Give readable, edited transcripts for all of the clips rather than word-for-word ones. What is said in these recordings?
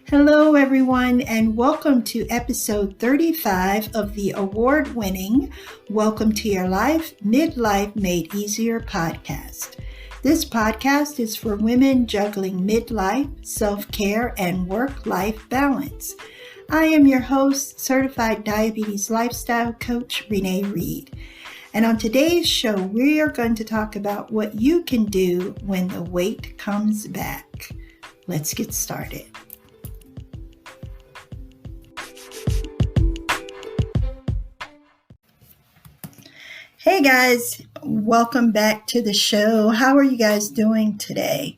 Hello, everyone, and welcome to episode 35 of the award-winning Welcome to Your Life, Midlife Made Easier podcast. This podcast is for women juggling midlife, self-care, and work-life balance. I am your host, certified diabetes lifestyle coach, Renee Reed. And on today's show, we are going to talk about what you can do when the weight comes back. Let's get started. Hey guys, welcome back to the show. How are you guys doing today?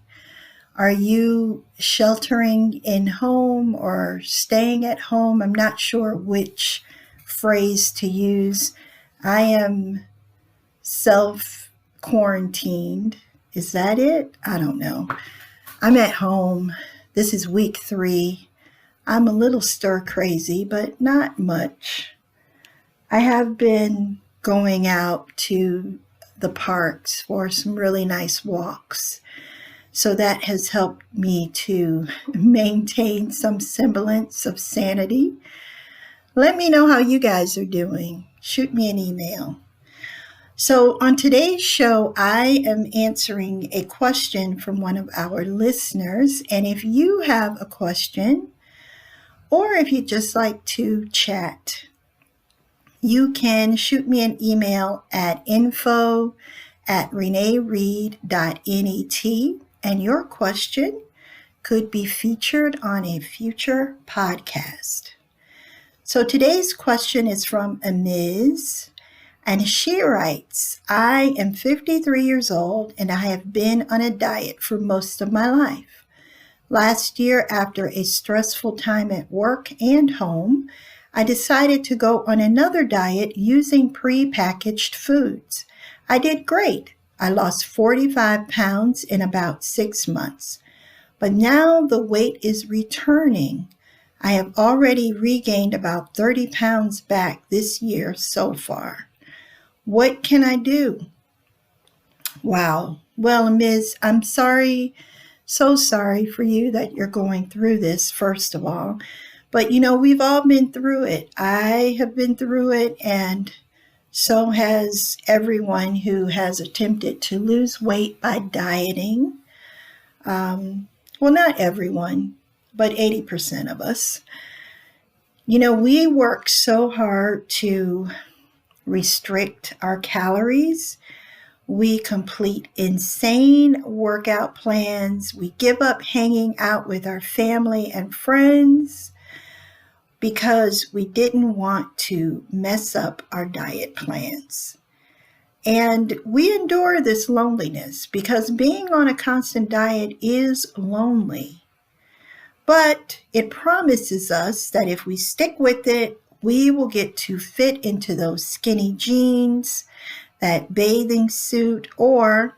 Are you sheltering in home or staying at home? I'm not sure which phrase to use. I am self-quarantined. Is that it? I don't know. I'm at home. This is week 3. I'm a little stir crazy, but not much. I have been going out to the parks for some really nice walks. So that has helped me to maintain some semblance of sanity. Let me know how you guys are doing. Shoot me an email. So on today's show, I am answering a question from one of our listeners. And if you have a question, or if you'd just like to chat, you can shoot me an email at info@reneereed.net, and your question could be featured on a future podcast. So today's question is from a Ms., and she writes, I am 53 years old and I have been on a diet for most of my life. Last year, after a stressful time at work and home, I decided to go on another diet using pre-packaged foods. I did great. I lost 45 pounds in about 6 months. But now the weight is returning. I have already regained about 30 pounds back this year so far. What can I do? Wow. Well, Ms., I'm sorry, so sorry for you that you're going through this, first of all. But, we've all been through it. I have been through it, and so has everyone who has attempted to lose weight by dieting. Well, not everyone, but 80% of us. We work so hard to restrict our calories. We complete insane workout plans. We give up hanging out with our family and friends because we didn't want to mess up our diet plans. And we endure this loneliness because being on a constant diet is lonely. But it promises us that if we stick with it, we will get to fit into those skinny jeans, that bathing suit, or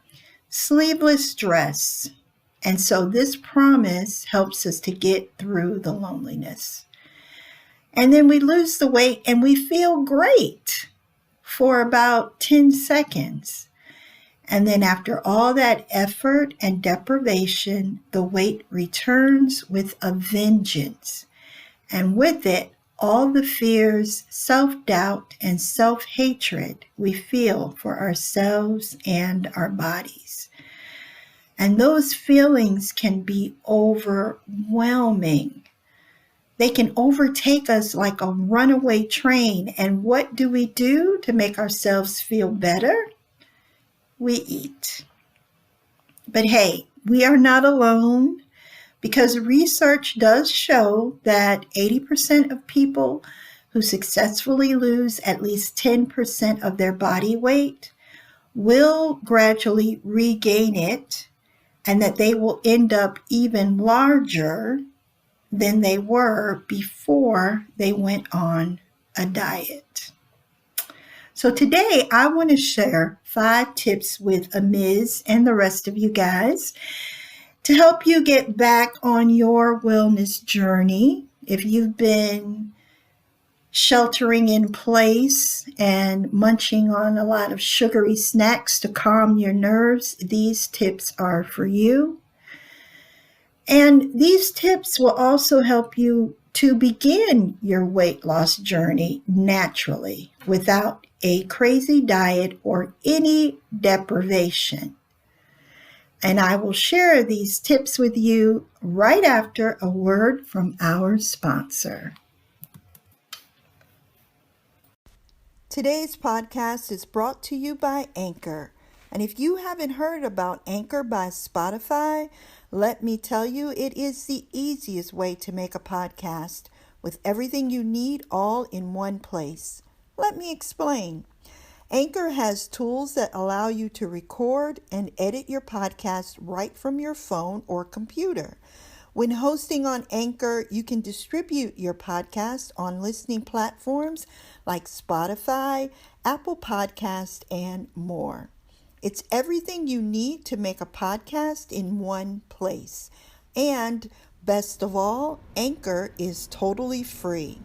sleeveless dress. And so this promise helps us to get through the loneliness. And then we lose the weight and we feel great for about 10 seconds. And then after all that effort and deprivation, the weight returns with a vengeance. And with it, all the fears, self-doubt, and self-hatred we feel for ourselves and our bodies. And those feelings can be overwhelming. They can overtake us like a runaway train. And what do we do to make ourselves feel better? We eat. But hey, we are not alone, because research does show that 80% of people who successfully lose at least 10% of their body weight will gradually regain it, and that they will end up even larger than they were before they went on a diet. So today I want to share 5 tips with a Ms. and the rest of you guys to help you get back on your wellness journey. If you've been sheltering in place and munching on a lot of sugary snacks to calm your nerves, these tips are for you. And these tips will also help you to begin your weight loss journey naturally without a crazy diet or any deprivation. And I will share these tips with you right after a word from our sponsor. Today's podcast is brought to you by Anchor. And if you haven't heard about Anchor by Spotify, let me tell you, it is the easiest way to make a podcast with everything you need all in one place. Let me explain. Anchor has tools that allow you to record and edit your podcast right from your phone or computer. When hosting on Anchor, you can distribute your podcast on listening platforms like Spotify, Apple Podcast, and more. It's everything you need to make a podcast in one place. And best of all, Anchor is totally free.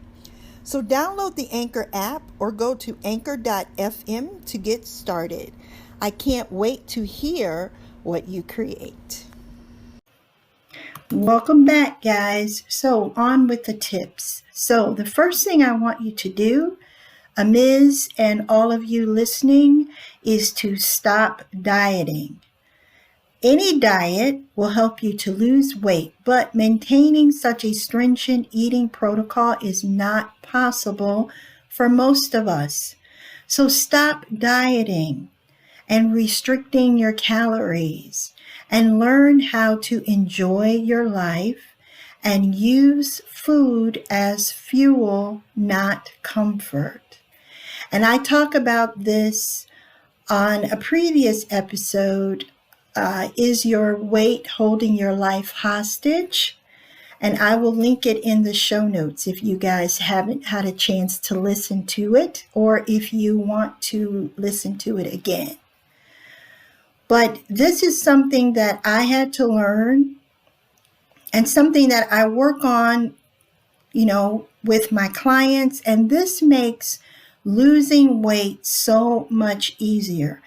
So download the Anchor app or go to anchor.fm to get started. I can't wait to hear what you create. Welcome back, guys. So on with the tips. So the first thing I want you to do, Amiz and all of you listening, is to stop dieting. Any diet will help you to lose weight, but maintaining such a stringent eating protocol is not possible for most of us. So stop dieting and restricting your calories and learn how to enjoy your life and use food as fuel, not comfort. And I talk about this on a previous episode, Is Your Weight Holding Your Life Hostage? And I will link it in the show notes if you guys haven't had a chance to listen to it or if you want to listen to it again. But this is something that I had to learn and something that I work on, with my clients. And this makes losing weight so much easier.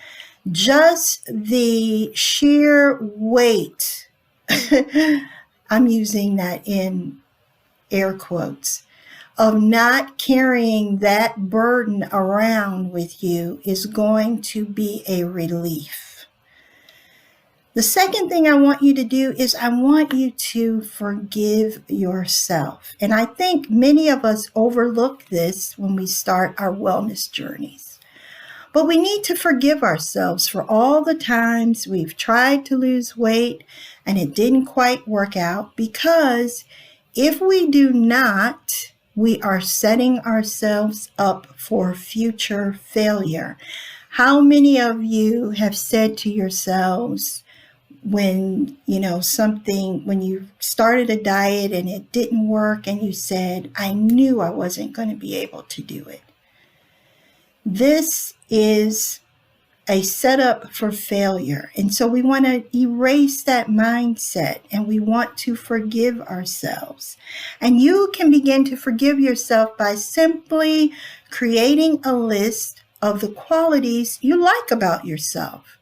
Just the sheer weight, I'm using that in air quotes, of not carrying that burden around with you is going to be a relief. The second thing I want you to do is I want you to forgive yourself. And I think many of us overlook this when we start our wellness journeys. But we need to forgive ourselves for all the times we've tried to lose weight and it didn't quite work out, because if we do not, we are setting ourselves up for future failure. How many of you have said to yourselves when you started a diet and it didn't work and you said, I knew I wasn't going to be able to do it? This is a setup for failure. And so we want to erase that mindset and we want to forgive ourselves. And you can begin to forgive yourself by simply creating a list of the qualities you like about yourself.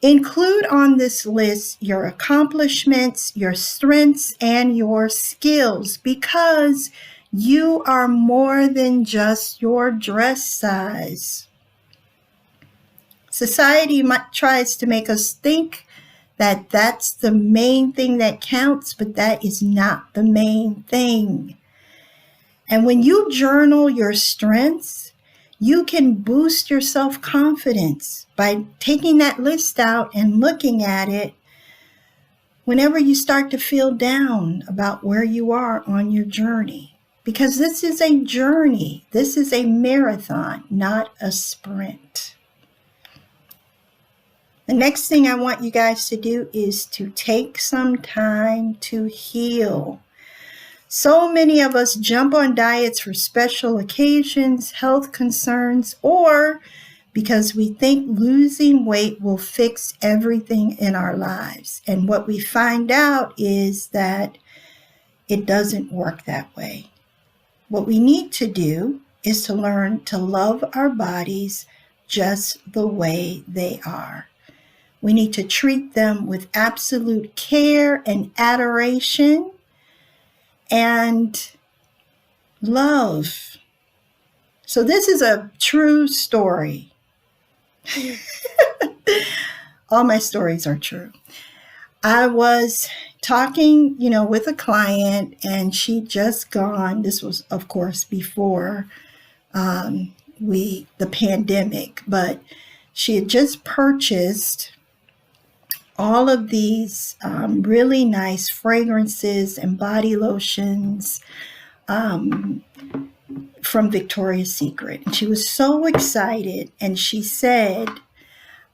Include on this list your accomplishments, your strengths, and your skills, because you are more than just your dress size. Society tries to make us think that that's the main thing that counts, but that is not the main thing. And when you journal your strengths, you can boost your self-confidence by taking that list out and looking at it whenever you start to feel down about where you are on your journey. Because this is a journey. This is a marathon, not a sprint. The next thing I want you guys to do is to take some time to heal. So many of us jump on diets for special occasions, health concerns, or because we think losing weight will fix everything in our lives. And what we find out is that it doesn't work that way. What we need to do is to learn to love our bodies just the way they are. We need to treat them with absolute care and adoration and love. So this is a true story. All my stories are true. I was talking, with a client, and she'd just gone. This was, of course, before the pandemic, but she had just purchased all of these really nice fragrances and body lotions from Victoria's Secret. And she was so excited, and she said,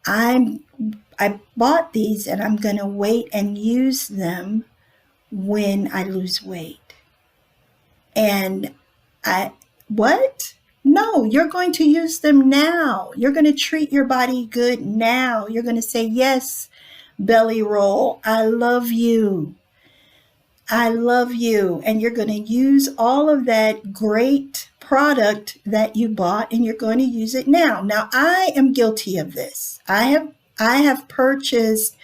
I bought these and I'm going to wait and use them when I lose weight. And what? No, you're going to use them now. You're going to treat your body good now. You're going to say, yes, belly roll, I love you. I love you. And you're going to use all of that great product that you bought, and you're going to use it now. Now, I am guilty of this. I have purchased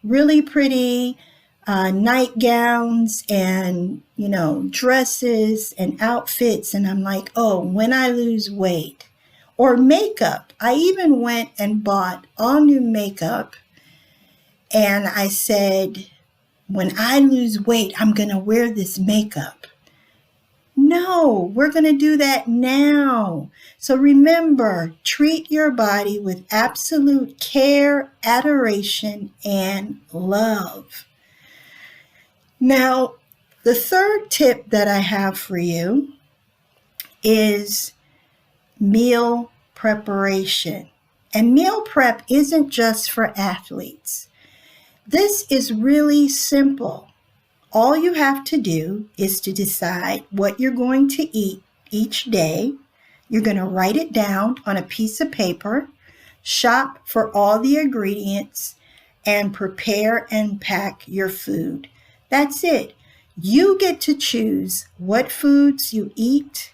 really pretty nightgowns and, dresses and outfits. And I'm like, oh, when I lose weight, or makeup. I even went and bought all new makeup. And I said, when I lose weight, I'm going to wear this makeup. No, we're going to do that now. So remember, treat your body with absolute care, adoration, and love. Now, the third tip that I have for you is meal preparation. And meal prep isn't just for athletes. This is really simple. All you have to do is to decide what you're going to eat each day. You're going to write it down on a piece of paper, shop for all the ingredients, and prepare and pack your food. That's it. You get to choose what foods you eat,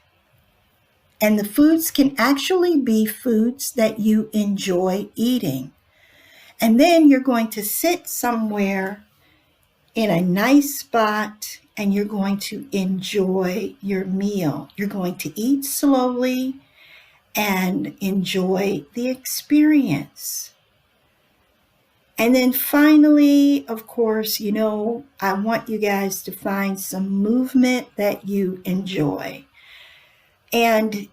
and the foods can actually be foods that you enjoy eating. And then you're going to sit somewhere in a nice spot, and you're going to enjoy your meal. You're going to eat slowly and enjoy the experience. And then finally, of course, I want you guys to find some movement that you enjoy. And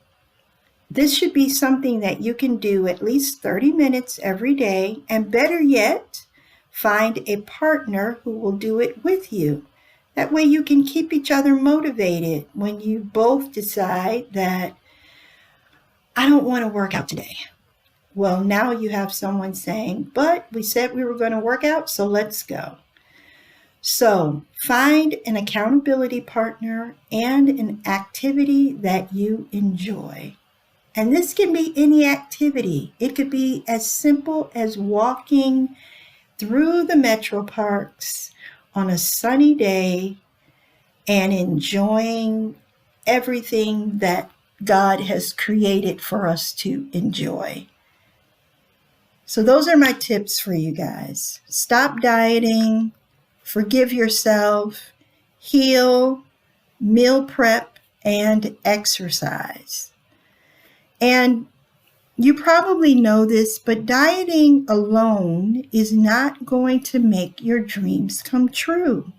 this should be something that you can do at least 30 minutes every day, and better yet, find a partner who will do it with you. That way you can keep each other motivated when you both decide that I don't want to work out today. Well, now you have someone saying, but we said we were going to work out, so let's go. So find an accountability partner and an activity that you enjoy. And this can be any activity. It could be as simple as walking through the metro parks on a sunny day and enjoying everything that God has created for us to enjoy. So those are my tips for you guys. Stop dieting, forgive yourself, heal, meal prep, and exercise. And you probably know this, but dieting alone is not going to make your dreams come true.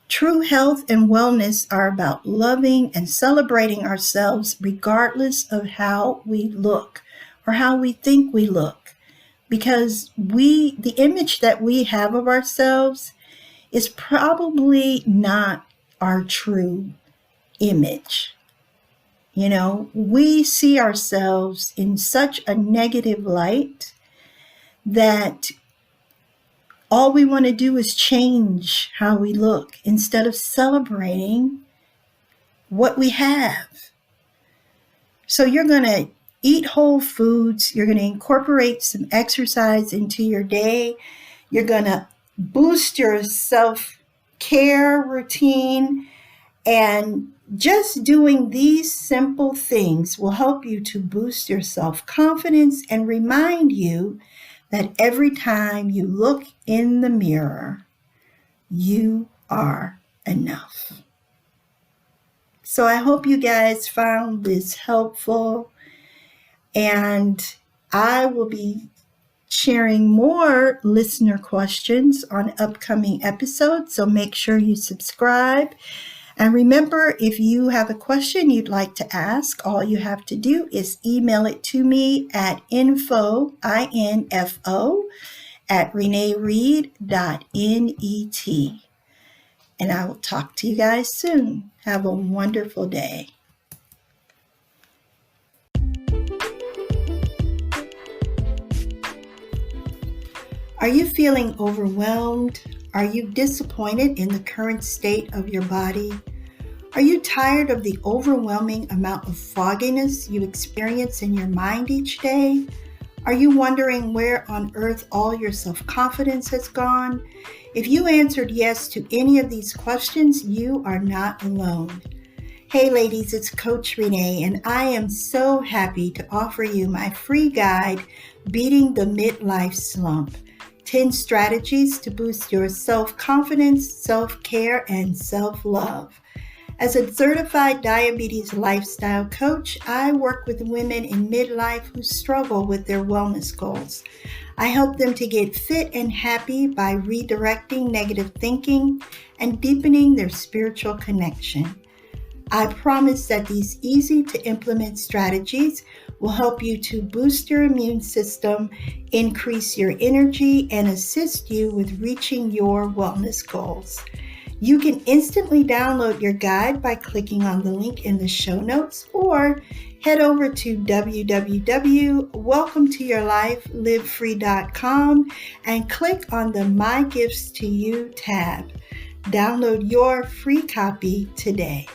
True health and wellness are about loving and celebrating ourselves regardless of how we look or how we think we look. Because the image that we have of ourselves is probably not our true image. We see ourselves in such a negative light that all we want to do is change how we look instead of celebrating what we have. So you're going to eat whole foods. You're going to incorporate some exercise into your day. You're going to boost your self-care routine. And just doing these simple things will help you to boost your self-confidence and remind you that every time you look in the mirror, you are enough. So I hope you guys found this helpful, and I will be sharing more listener questions on upcoming episodes. So make sure you subscribe. And remember, if you have a question you'd like to ask, all you have to do is email it to me at info at reneereed.net. And I will talk to you guys soon. Have a wonderful day. Are you feeling overwhelmed? Are you disappointed in the current state of your body? Are you tired of the overwhelming amount of fogginess you experience in your mind each day? Are you wondering where on earth all your self-confidence has gone? If you answered yes to any of these questions, you are not alone. Hey ladies, it's Coach Renee, and I am so happy to offer you my free guide, Beating the Midlife Slump. 10 strategies to boost your self-confidence, self-care, and self-love. As a certified diabetes lifestyle coach, I work with women in midlife who struggle with their wellness goals. I help them to get fit and happy by redirecting negative thinking and deepening their spiritual connection. I promise that these easy-to-implement strategies will help you to boost your immune system, increase your energy, and assist you with reaching your wellness goals. You can instantly download your guide by clicking on the link in the show notes, or head over to www.welcometoyourlifelivefree.com and click on the My Gifts to You tab. Download your free copy today.